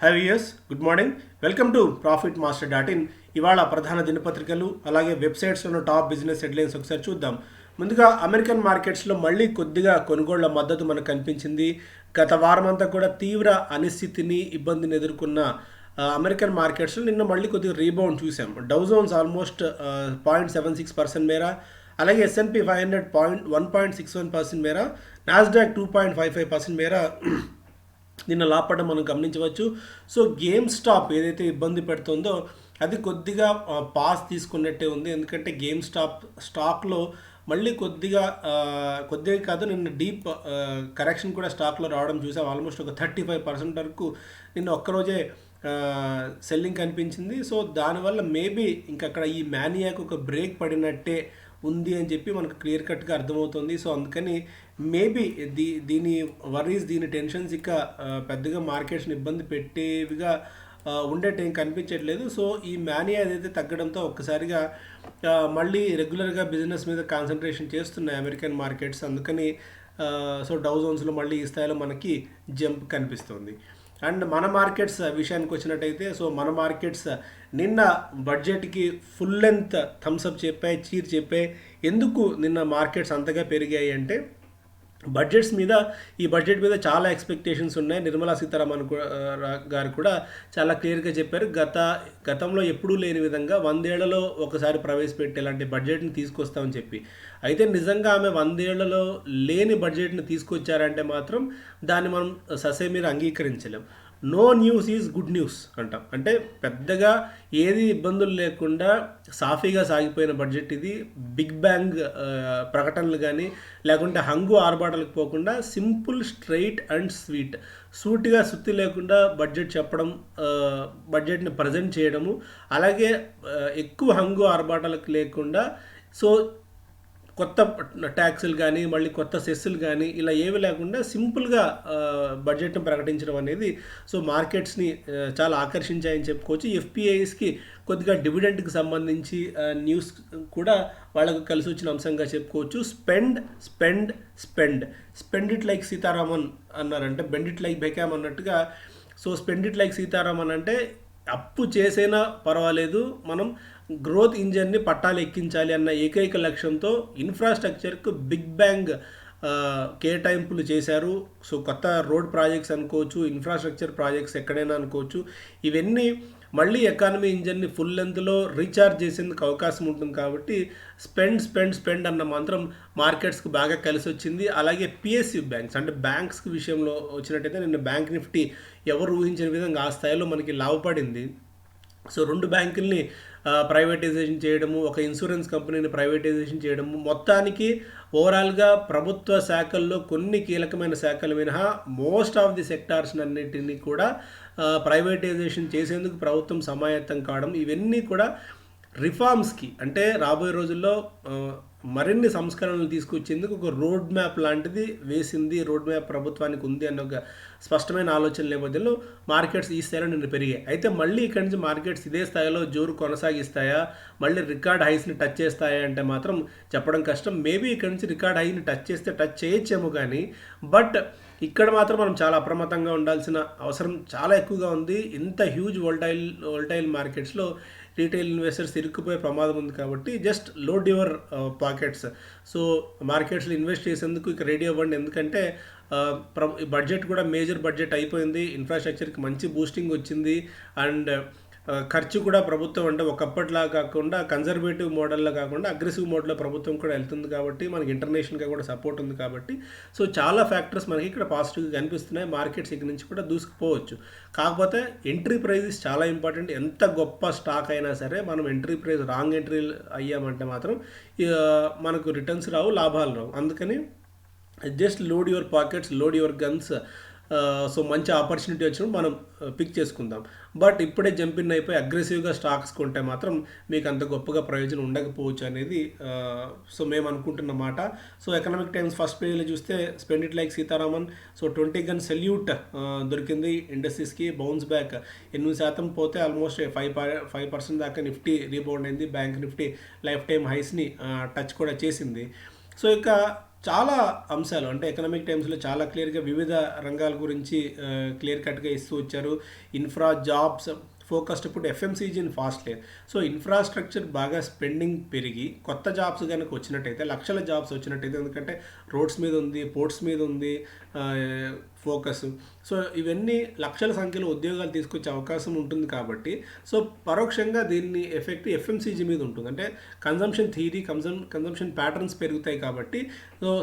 Have years good morning. Welcome to profit master dot in. ఇవాళ ప్రధాన దినపత్రికలు అలాగే వెబ్సైట్స్లో top business headlines ఒకసారి చూద్దాం. ముందుగా అమెరికన్ మార్కెట్స్లో మళ్ళీ కొద్దిగా కొనుగోళ్ల మద్దతు మనకు కనిపించింది. గత వారం అంతా కూడా తీవ్ర అనిశ్చితిని ఇబ్బందిని ఎదుర్కొన్న అమెరికన్ మార్కెట్స్లో నిన్న మళ్ళీ కొద్దిగా రీబౌండ్ చూసాం. డౌ జోన్స్ ఆల్మోస్ట్ 0.76% మేర, అలాగే S&P 500 1.61% మేర, నాస్డాక్ 2.55% మేర నిన్న లాపడం మనం గమనించవచ్చు. సో గేమ్ స్టాప్ ఏదైతే ఇబ్బంది పెడుతుందో అది కొద్దిగా పాస్ తీసుకున్నట్టే ఉంది. ఎందుకంటే గేమ్ స్టాక్లో మళ్ళీ కొద్దిగా కాదు, నిన్న డీప్ కరెక్షన్ కూడా స్టాక్లో రావడం చూసాం. ఆల్మోస్ట్ ఒక 35% వరకు నిన్న ఒక్కరోజే సెల్లింగ్ కనిపించింది. సో దానివల్ల మేబీ ఇంకక్కడ ఈ మ్యానియాకు ఒక బ్రేక్ పడినట్టే ఉంది అని చెప్పి మనకు క్లియర్ కట్గా అర్థమవుతుంది. సో అందుకని మేబీ దీని వరీస్, దీని టెన్షన్స్ ఇక పెద్దగా మార్కెట్స్ని ఇబ్బంది పెట్టేవిగా ఉండేటి ఏం కనిపించట్లేదు. సో ఈ మ్యానియా ఏదైతే తగ్గడంతో ఒక్కసారిగా మళ్ళీ రెగ్యులర్గా బిజినెస్ మీద కాన్సన్ట్రేషన్ చేస్తున్నాయి అమెరికన్ మార్కెట్స్. అందుకని సో డౌ జోన్స్లో మళ్ళీ ఈ స్థాయిలో మనకి జంప్ కనిపిస్తుంది. అండ్ మన మార్కెట్స్ విషయానికి వచ్చినట్టయితే, సో మన మార్కెట్స్ నిన్న బడ్జెట్కి ఫుల్ లెంత్ థమ్స్అప్ చెప్పాయి, చీర్ చెప్పాయి. ఎందుకు నిన్న మార్కెట్స్ అంతగా పెరిగాయి అంటే ఈ బడ్జెట్ మీద చాలా ఎక్స్పెక్టేషన్స్ ఉన్నాయి. నిర్మలా సీతారామన్ గారు కూడా చాలా క్లియర్గా చెప్పారు. గతంలో ఎప్పుడూ లేని విధంగా 100 ఏళ్లలో ఒకసారి ప్రవేశపెట్టి ఇలాంటి బడ్జెట్ని తీసుకొస్తామని చెప్పి. అయితే నిజంగా ఆమె 100 ఏళ్లలో లేని బడ్జెట్ని తీసుకొచ్చారంటే మాత్రం దాన్ని మనం ససేమీర అంగీకరించలేం. No news is good news అంటాం. అంటే పెద్దగా ఏది ఇబ్బందులు లేకుండా సాఫీగా సాగిపోయిన బడ్జెట్ ఇది. బిగ్ బ్యాంగ్ ప్రకటనలు కానీ లేకుంటే హంగు ఆర్భాటాలకు పోకుండా సింపుల్, స్ట్రైట్ అండ్ స్వీట్, సూటిగా సుత్తి లేకుండా బడ్జెట్ చెప్పడం, బడ్జెట్ని ప్రజెంట్ చేయడము, అలాగే ఎక్కువ హంగు ఆర్భాటాలకు లేకుండా సో కొత్త ట్యాక్సులు కానీ మళ్ళీ కొత్త సెస్సులు కానీ ఇలా ఏవి లేకుండా సింపుల్గా బడ్జెట్ను ప్రకటించడం అనేది సో మార్కెట్స్ని చాలా ఆకర్షించాయని చెప్పుకోవచ్చు. ఎఫ్పిఐస్కి కొద్దిగా డివిడెంట్కి సంబంధించి న్యూస్ కూడా వాళ్ళకు కలిసి వచ్చిన అంశంగా చెప్పుకోవచ్చు. స్పెండ్ ఇట్ లైక్ సీతారామన్ అన్నారంటే బెండ్ ఇట్ లైక్ బెకామ్ అన్నట్టుగా. So spend it like Sitharaman అంటే అప్పు చేసైనా పర్వాలేదు, మనం గ్రోత్ ఇంజన్ని పట్టాలు ఎక్కించాలి అన్న ఏకైక లక్ష్యంతో ఇన్ఫ్రాస్ట్రక్చర్కు బిగ్ బ్యాంగ్ కేటాయింపులు చేశారు. సో కొత్త రోడ్ ప్రాజెక్ట్స్ అనుకోవచ్చు, ఇన్ఫ్రాస్ట్రక్చర్ ప్రాజెక్ట్స్ ఎక్కడైనా అనుకోవచ్చు. ఇవన్నీ మళ్ళీ ఎకానమీ ఇంజన్ని ఫుల్ లెంత్లో రీఛార్జ్ చేసేందుకు అవకాశం ఉంటుంది. కాబట్టి స్పెండ్ అన్న మంత్రం మార్కెట్స్కి బాగా కలిసి వచ్చింది. అలాగే పిఎస్యూ బ్యాంక్స్ అంటే బ్యాంక్స్కి విషయంలో వచ్చినట్టయితే నిన్న బ్యాంక్ నిఫ్టీ ఎవరు ఊహించిన విధంగా ఆ స్థాయిలో మనకి లాభపడింది. సో 2 బ్యాంకుల్ని ప్రైవేటైజేషన్ చేయడము, ఒక ఇన్సూరెన్స్ కంపెనీని ప్రైవేటైజేషన్ చేయడము, మొత్తానికి ఓవరాల్గా ప్రభుత్వ శాఖల్లో కొన్ని కీలకమైన శాఖలు మినహా మోస్ట్ ఆఫ్ ది సెక్టార్స్ అన్నిటినీ కూడా ప్రైవేటైజేషన్ చేసేందుకు ప్రభుత్వం సమాయత్తం కావడం, ఇవన్నీ కూడా రిఫార్మ్స్కి అంటే రాబోయే రోజుల్లో మరిన్ని సంస్కరణలు తీసుకొచ్చేందుకు ఒక రోడ్ మ్యాప్ లాంటిది వేసింది. రోడ్ మ్యాప్ ప్రభుత్వానికి ఉంది అన్న ఒక స్పష్టమైన ఆలోచన నేపథ్యంలో మార్కెట్స్ ఈ స్థాయిలో నిన్న పెరిగాయి. అయితే మళ్ళీ ఇక్కడి నుంచి మార్కెట్స్ ఇదే స్థాయిలో జోరు కొనసాగిస్తాయా, మళ్ళీ రికార్డ్ హైస్ని టచ్ చేస్తాయా అంటే మాత్రం చెప్పడం కష్టం. మేబీ ఇక్కడి నుంచి రికార్డ్ హైని టచ్ చేయొచ్చేమో కానీ, బట్ ఇక్కడ మాత్రం మనం చాలా అప్రమత్తంగా ఉండాల్సిన అవసరం చాలా ఎక్కువగా ఉంది. ఇంత హ్యూజ్ వోల్టైల్ మార్కెట్స్లో రీటైల్ ఇన్వెస్టర్స్ ఇరుక్కుపోయే ప్రమాదం ఉంది. కాబట్టి just load your pockets. So మార్కెట్స్లో ఇన్వెస్ట్ చేసేందుకు ఇక రెడీ అవ్వండి. ఎందుకంటే బడ్జెట్ కూడా మేజర్ బడ్జెట్ అయిపోయింది, ఇన్ఫ్రాస్ట్రక్చర్కి మంచి బూస్టింగ్ వచ్చింది. అండ్ ఖర్చు కూడా ప్రభుత్వం అంటే ఒకప్పటిలా కాకుండా కన్జర్వేటివ్ మోడల్లో కాకుండా అగ్రెసివ్ మోడ్లో ప్రభుత్వం కూడా వెళ్తుంది. కాబట్టి మనకి ఇంటర్నేషనల్గా కూడా సపోర్ట్ ఉంది. కాబట్టి సో చాలా ఫ్యాక్టర్స్ మనకి ఇక్కడ పాజిటివ్గా కనిపిస్తున్నాయి. మార్కెట్స్ ఇక్కడ నుంచి కూడా దూసుకుపోవచ్చు. కాకపోతే ఎంట్రీ ప్రైజెస్ చాలా ఇంపార్టెంట్. ఎంత గొప్ప స్టాక్ అయినా సరే మనం ఎంట్రీ ప్రైస్ రాంగ్ ఎంట్రీ అయ్యామంటే మాత్రం మనకు రిటర్న్స్ రావు, లాభాలు రావు. అందుకని just load your pockets, load your guns. So మంచి ఆపర్చునిటీ వచ్చినప్పుడు మనం పిక్ చేసుకుందాం. బట్ ఇప్పుడే జంపిన్ అయిపోయి అగ్రెసివ్గా స్టాక్స్ కొంటే మాత్రం మీకు అంత గొప్పగా ప్రయోజనం ఉండకపోవచ్చు అనేది సో మేము అనుకుంటున్నమాట. సో ఎకనామిక్ టైమ్స్ ఫస్ట్ పేజీలో చూస్తే spend it like Sitharaman. So 20 gun salute దొరికింది ఇండస్ట్రీస్కి. బౌన్స్ బ్యాక్ 8% పోతే ఆల్మోస్ట్ 5% దాకా నిఫ్టీ రీబౌండ్ అయింది. బ్యాంక్ నిఫ్టీ లైఫ్ టైమ్ హైస్ని టచ్ కూడా చేసింది. సో ఇక చాలా అంశాలు అంటే ఎకనామిక్ టైమ్స్లో చాలా క్లియర్గా వివిధ రంగాల గురించి క్లియర్ కట్గా ఇస్తూ వచ్చారు. Infra, jobs focused. ఇప్పుడు FMCG in fast lane. So infrastructure బాగా స్పెండింగ్ పెరిగి కొత్త జాబ్స్ కనుక వచ్చినట్టయితే, లక్షల జాబ్స్ వచ్చినట్టయితే, ఎందుకంటే రోడ్స్ మీద ఉంది, పోర్ట్స్ మీద ఉంది ఫోకస్. సో ఇవన్నీ లక్షల సంఖ్యలో ఉద్యోగాలు తీసుకొచ్చే అవకాశం ఉంటుంది కాబట్టి సో పరోక్షంగా దీన్ని ఎఫెక్ట్ ఎఫ్ఎంసీజీ మీద ఉంటుంది. అంటే కన్జంప్షన్ థియరీ, కన్జంప్షన్ ప్యాటర్న్స్ పెరుగుతాయి కాబట్టి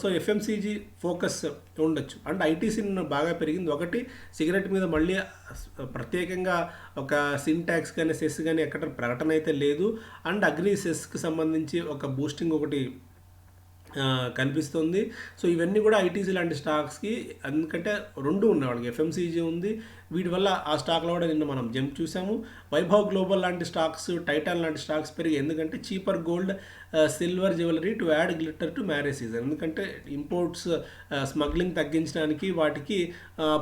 సో ఎఫ్ఎంసీజీ ఫోకస్ ఉండొచ్చు. అండ్ ఐటీసీ బాగా పెరిగింది. ఒకటి, సిగరెట్ మీద మళ్ళీ ప్రత్యేకంగా ఒక సిన్ ట్యాక్స్ కానీ సెస్ కానీ ఎక్కడ ప్రకటన అయితే లేదు. అండ్ అగ్రి సెస్కి సంబంధించి ఒక బూస్టింగ్ ఒకటి కనిపిస్తుంది. సో ఇవన్నీ కూడా ఐటీసీ లాంటి స్టాక్స్కి, ఎందుకంటే రెండు ఉన్నాయి వాళ్ళకి, ఎఫ్ఎంసీజీ ఉంది, వీటి వల్ల ఆ స్టాక్లో కూడా నిన్న మనం జంప్ చూసాము. వైభవ్ గ్లోబల్ లాంటి స్టాక్స్, టైటాన్ లాంటి స్టాక్స్ పెరిగి, ఎందుకంటే cheaper gold, silver jewellery to add glitter to marriage season. ఎందుకంటే ఇంపోర్ట్స్ స్మగ్లింగ్ తగ్గించడానికి వాటికి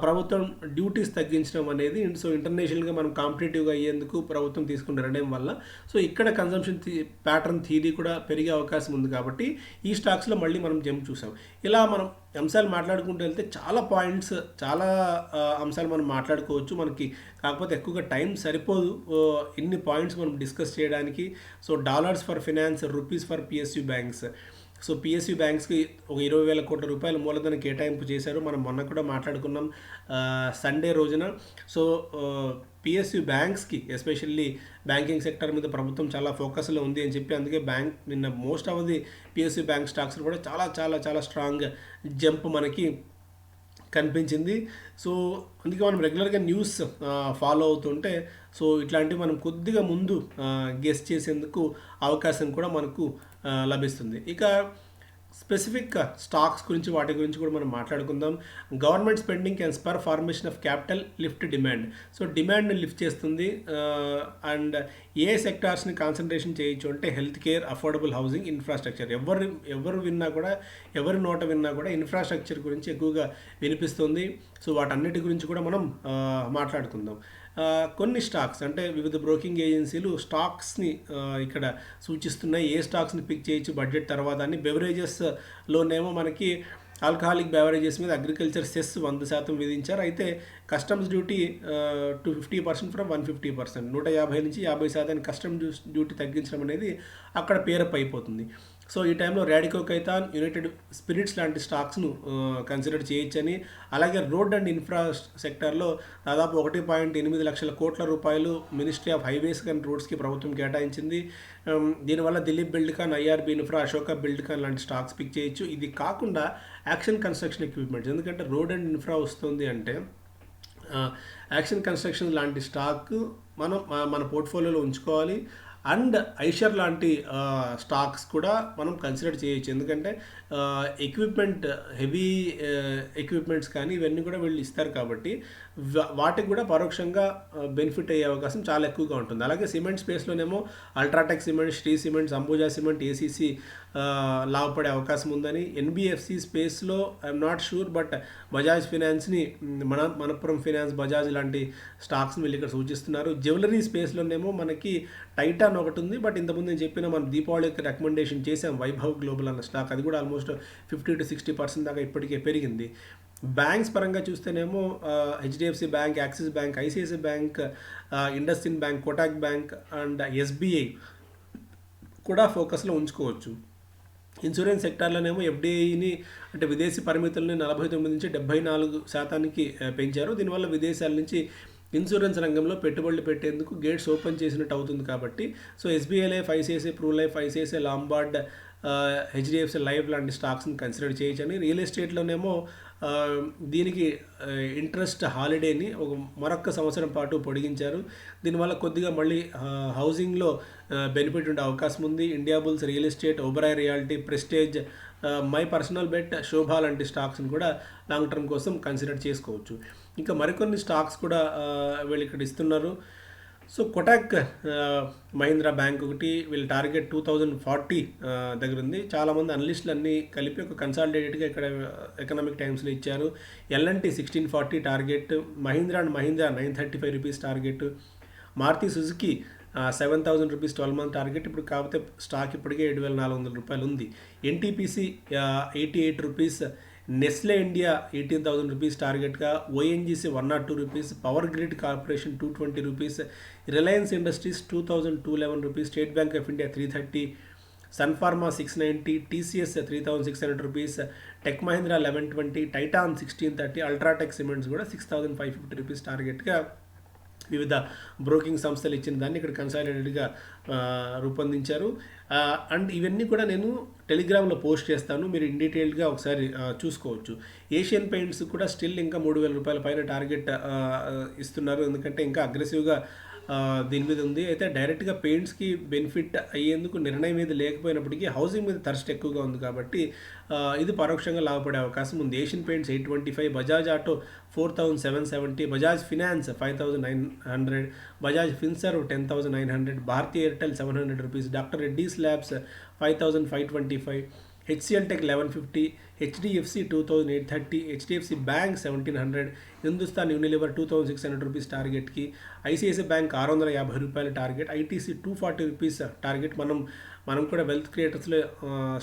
ప్రభుత్వం డ్యూటీస్ తగ్గించడం అనేది, సో ఇంటర్నేషనల్గా మనం కాంపిటేటివ్గా అయ్యేందుకు ప్రభుత్వం తీసుకున్న నిర్ణయం వల్ల సో ఇక్కడ కన్జంప్షన్ ప్యాటర్న్ థియరీ కూడా పెరిగే అవకాశం ఉంది. కాబట్టి ఈ స్టాక్స్లో మళ్ళీ మనం జంప్ చూసాం. ఇలా మనం అంశాలు మాట్లాడుకుంటూ వెళ్తే చాలా పాయింట్స్, చాలా అంశాలు మనం మాట్లాడుకోవచ్చు. మనకి కాకపోతే ఎక్కువగా టైం సరిపోదు ఇన్ని పాయింట్స్ మనం డిస్కస్ చేయడానికి. So dollars for finance, rupees for PSU banks. So PSU బ్యాంక్స్కి ఒక 20,000 కోట్ల రూపాయల మూలధన కేటాయింపు చేశారు. మనం మొన్న కూడా మాట్లాడుకున్నాం సండే రోజున. సో పిఎస్యూ బ్యాంక్స్కి, ఎస్పెషల్లీ బ్యాంకింగ్ సెక్టర్ మీద ప్రభుత్వం చాలా ఫోకస్లో ఉంది అని చెప్పి, అందుకే నిన్న most of the PSU bank stocks కూడా చాలా చాలా చాలా స్ట్రాంగ్ జంప్ మనకి కనిపించింది. సో అందుకే మనం రెగ్యులర్గా న్యూస్ ఫాలో అవుతుంటే సో ఇట్లాంటివి మనం కొద్దిగా ముందు గెస్ చేసేందుకు అవకాశం కూడా మనకు లభిస్తుంది. ఇక స్పెసిఫిక్ స్టాక్స్ గురించి, వాటి గురించి కూడా మనం మాట్లాడుకుందాం. Government spending can spur formation of capital, lift demand. So డిమాండ్ని లిఫ్ట్ చేస్తుంది. అండ్ ఏ సెక్టార్స్ని కాన్సన్ట్రేషన్ చేయొచ్చు అంటే health care, affordable housing, infrastructure. ఎవరు విన్నా కూడా, ఎవరి నోట విన్నా కూడా ఇన్ఫ్రాస్ట్రక్చర్ గురించి ఎక్కువగా వినిపిస్తుంది. సో వాటన్నిటి గురించి కూడా మనం మాట్లాడుకుందాం. కొన్ని స్టాక్స్ అంటే వివిధ బ్రోకింగ్ ఏజెన్సీలు స్టాక్స్ని ఇక్కడ సూచిస్తున్నాయి. ఏ స్టాక్స్ని పిక్ చేయొచ్చు బడ్జెట్ తర్వాత అని. బెవరేజెస్లోనేమో మనకి ఆల్కహాలిక్ బెవరేజెస్ మీద అగ్రికల్చర్ సెస్ 100% విధించారు. అయితే కస్టమ్స్ డ్యూటీ టు 50% ఫ్రమ్ 150%, 150 నుంచి 50% కస్టమ్స్ డ్యూటీ తగ్గించడం అనేది అక్కడ పేరప్ అయిపోతుంది. సో ఈ టైంలో రాడికో ఖైతాన్, యునైటెడ్ స్పిరిట్స్ లాంటి స్టాక్స్ను కన్సిడర్ చేయొచ్చని. అలాగే రోడ్ అండ్ ఇన్ఫ్రా సెక్టర్లో దాదాపు 1.8 లక్షల కోట్ల రూపాయలు మినిస్ట్రీ ఆఫ్ హైవేస్ అండ్ రోడ్స్కి ప్రభుత్వం కేటాయించింది. దీనివల్ల దిలీప్ బిల్డ్కాన్, ఐఆర్బీ ఇన్ఫ్రా, అశోక బిల్డ్కాన్ లాంటి స్టాక్స్ పిక్ చేయొచ్చు. ఇది కాకుండా యాక్షన్ కన్స్ట్రక్షన్ ఎక్విప్మెంట్స్, ఎందుకంటే రోడ్ అండ్ ఇన్ఫ్రా వస్తుంది అంటే యాక్షన్ కన్స్ట్రక్షన్ లాంటి స్టాక్ మనం మన పోర్ట్ఫోలియోలో ఉంచుకోవాలి. అండ్ ఐషర్ లాంటి స్టాక్స్ కూడా మనం కన్సిడర్ చేయొచ్చు. ఎందుకంటే ఎక్విప్మెంట్, హెవీ ఎక్విప్మెంట్స్ కానీ ఇవన్నీ కూడా వీళ్ళు ఇస్తారు కాబట్టి వాటికి కూడా పరోక్షంగా బెనిఫిట్ అయ్యే అవకాశం చాలా ఎక్కువగా ఉంటుంది. అలాగే సిమెంట్ స్పేస్లోనేమో UltraTech cement, Shree cements, Ambuja cement, ACC లాభపడే అవకాశం ఉందని. ఎన్బిఎఫ్సి స్పేస్లో I'm not sure, but Bajaj ఫినాన్స్ని, మనపురం ఫినాన్స్, బజాజ్ లాంటి స్టాక్స్ని వీళ్ళు ఇక్కడ సూచిస్తున్నారు. జ్యువెలరీ స్పేస్లోనేమో మనకి టైటాన్ ఒకటి ఉంది, బట్ ఇంతకుముందు నేను చెప్పిన మనం దీపావళికి రికమెండేషన్ చేసాం వైభవ్ గ్లోబల్ అన్న స్టాక్, అది కూడా ఆల్మోస్ట్ 50 to 60% దాకా ఇప్పటికే పెరిగింది. బ్యాంక్స్ పరంగా చూస్తేనేమో HDFC bank, axis bank, ICICI bank, IndusInd bank, Kotak bank and SBI కూడా ఫోకస్లో ఉంచుకోవచ్చు. ఇన్సూరెన్స్ సెక్టార్లోనేమో ఎఫ్డిఐని అంటే విదేశీ పరిమితులని 49 నుంచి 74% పెంచారు. దీనివల్ల విదేశాల నుంచి ఇన్సూరెన్స్ రంగంలో పెట్టుబడులు పెట్టేందుకు గేట్స్ ఓపెన్ చేసినట్టు అవుతుంది కాబట్టి so SBI life, ICICI Pru life, ICICI Lombard, HDFC life లాంటి స్టాక్స్ని కన్సిడర్ చేయొచ్చని. రియల్ ఎస్టేట్లోనేమో దీనికి ఇంట్రెస్ట్ హాలిడేని మరొక సంవత్సరం పాటు పొడిగించారు. దీనివల్ల కొద్దిగా మళ్ళీ హౌసింగ్లో బెనిఫిట్ ఉండే అవకాశం ఉంది. Indiabulls, real estate, Oberoi Realty, Prestige, my personal bet, Shobha లాంటి స్టాక్స్ని కూడా లాంగ్ టర్మ్ కోసం కన్సిడర్ చేసుకోవచ్చు. ఇంకా మరికొన్ని స్టాక్స్ కూడా వీళ్ళు ఇక్కడ ఇస్తున్నారు. సో కోటాక్ మహీంద్రా బ్యాంక్ ఒకటి, వీళ్ళ టార్గెట్ 2040 దగ్గర ఉంది. చాలామంది అనలిస్టులు అన్నీ కలిపి ఒక కన్సాలిడేటెడ్గా ఇక్కడ ఎకనామిక్ టైమ్స్లో ఇచ్చారు. LNT 1640 target, Mahindra and Mahindra 935 rupees target, Maruti Suzuki 7,000 rupees 12 month target. ఇప్పుడు కాకపోతే స్టాక్ ఇప్పటికే 7,400 రూపాయలు ఉంది. NTPC 88 rupees, Nestle India 18,000 rupees టార్గెట్గా, ONGC 102 rupees, power grid corporation 220 rupees, Reliance industries 2,211 rupees, State Bank of India 330, Sun Pharma 690, TCS 3,600 rupees, Tech Mahindra 1120, Titan 1630, UltraTech cements కూడా 6,550 rupees టార్గెట్గా వివిధ broking సంస్థలు ఇచ్చిన దాన్ని ఇక్కడ కన్సాలిడేటెడ్గా రూపొందించారు. అండ్ ఇవన్నీ కూడా నేను టెలిగ్రామ్లో పోస్ట్ చేస్తాను, మీరు ఇన్ డీటెయిల్గా ఒకసారి చూసుకోవచ్చు. ఏషియన్ పెయింట్స్ కూడా స్టిల్ ఇంకా 3,000 రూపాయల పైన టార్గెట్ ఇస్తున్నారు, ఎందుకంటే ఇంకా అగ్రెసివ్గా దీని మీద ఉంది. అయితే డైరెక్ట్గా పెయింట్స్కి బెనిఫిట్ అయ్యేందుకు నిర్ణయం మీద లేకపోయినప్పటికీ హౌసింగ్ మీద థర్స్ట్ ఎక్కువగా ఉంది కాబట్టి ఇది పరోక్షంగా లాభపడే అవకాశం ఉంది. Asian paints 825, Bajaj auto 4,770, Bajaj finance 5,900, Bajaj Finserv 10,900, Bharti Airtel 700 rupees, doctor Reddy's labs 5,525, HCL tech 1150, HDFC 2,830, HDFC bank 1,700, Hindustan Unilever 2,600 rupees టార్గెట్కి, ఐసిఐసిఐ బ్యాంక్ 650 రూపాయల టార్గెట్, ఐటీసీ 240 రూపీస్ టార్గెట్. మనం కూడా వెల్త్ క్రియేటర్స్లో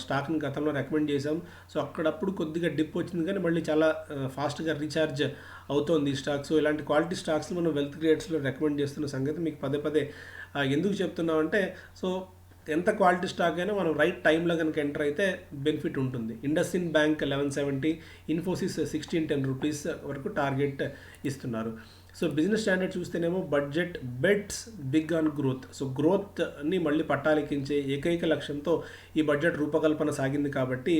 స్టాక్ని గతంలో రికమెండ్ చేసాం. సో అక్కడప్పుడు కొద్దిగా డిప్ వచ్చింది కానీ మళ్ళీ చాలా ఫాస్ట్గా రీఛార్జ్ అవుతోంది ఈ స్టాక్స్. ఇలాంటి క్వాలిటీ స్టాక్స్ మనం వెల్త్ క్రియేటర్స్లో రికమెండ్ చేస్తున్న సంగతి మీకు పదే పదే ఎందుకు చెప్తున్నామంటే, సో ఎంత క్వాలిటీ స్టాక్ అయినా మనం రైట్ టైంలో కనుక ఎంటర్ అయితే బెనిఫిట్ ఉంటుంది. ఇండస్ఇండ్ బ్యాంక్ 1170, ఇన్ఫోసిస్ 1610 రూపీస్ వరకు టార్గెట్ ఇస్తున్నారు. సో బిజినెస్ స్టాండర్డ్ చూస్తేనేమో budget bets big on growth. So గ్రోత్ని మళ్ళీ పట్టాలెక్కించే ఏకైక లక్ష్యంతో ఈ బడ్జెట్ రూపకల్పన సాగింది కాబట్టి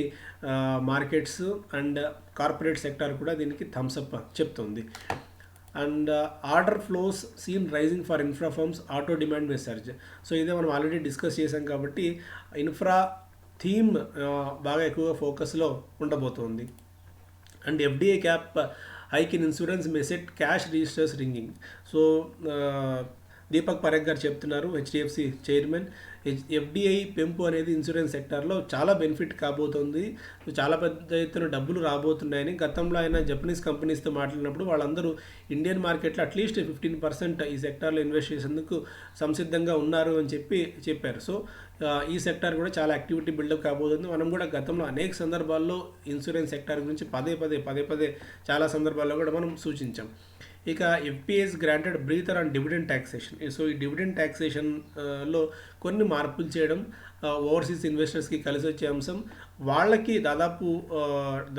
మార్కెట్స్ అండ్ కార్పొరేట్ సెక్టార్ కూడా దీనికి థమ్స్అప్ చెప్తుంది. And order flows seen rising for infra firms, auto demand may surge. So ఇదే మనం ఆల్రెడీ డిస్కస్ చేసాం కాబట్టి ఇన్ఫ్రా థీమ్ బాగా ఎక్కువగా ఫోకస్లో ఉండబోతోంది. And FDI cap hike in insurance May set cash registers ringing. So Deepak Parekh గారు చెప్తున్నారు, హెచ్డిఎఫ్సి చైర్మన్. ఎఫ్డిఐ పెంపు అనేది ఇన్సూరెన్స్ సెక్టార్లో చాలా బెనిఫిట్ కాబోతుంది, చాలా పెద్ద ఎత్తున డబ్బులు రాబోతున్నాయని. గతంలో ఆయన జపనీస్ కంపెనీస్తో మాట్లాడినప్పుడు వాళ్ళందరూ ఇండియన్ మార్కెట్లో అట్లీస్ట్ 15% ఈ సెక్టార్లో ఇన్వెస్ట్ చేసేందుకు సంసిద్ధంగా ఉన్నారు అని చెప్పారు. సో ఈ సెక్టార్ కూడా చాలా యాక్టివిటీ బిల్డప్ కాబోతుంది. మనం కూడా గతంలో అనేక సందర్భాల్లో ఇన్సూరెన్స్ సెక్టార్ గురించి పదే చాలా సందర్భాల్లో కూడా మనం సూచించాం. ఇక FPS granted breather on dividend taxation. So ఈ డివిడెండ్ ట్యాక్సేషన్లో కొన్ని మార్పులు చేయడం ఓవర్సీస్ ఇన్వెస్టర్స్కి కలిసి వచ్చే అంశం. వాళ్ళకి దాదాపు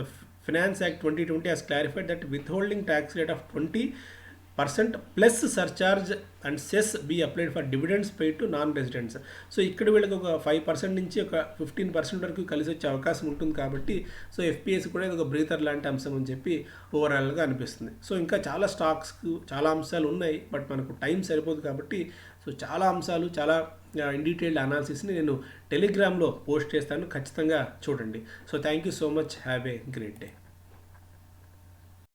the finance act 2020 has clarified that withholding tax rate of 20% plus surcharge and cess be applied for dividends paid to non residents. So ఇక్కడ వీళ్ళకి ఒక 5% నుంచి ఒక 15% వరకు కలిసి వచ్చే అవకాశం ఉంటుంది కాబట్టి సో ఎఫ్పిఎస్ కూడా ఇది ఒక బ్రీతర్ లాంటి అంశం అని చెప్పి ఓవరాల్గా అనిపిస్తుంది. సో ఇంకా చాలా స్టాక్స్కు చాలా అంశాలు ఉన్నాయి, బట్ మనకు టైం సరిపోదు కాబట్టి సో చాలా అంశాలు చాలా ఇన్ డీటెయిల్డ్ అనాలిసిస్ని నేను టెలిగ్రామ్లో పోస్ట్ చేస్తాను, ఖచ్చితంగా చూడండి. So thank you so much, have a great day.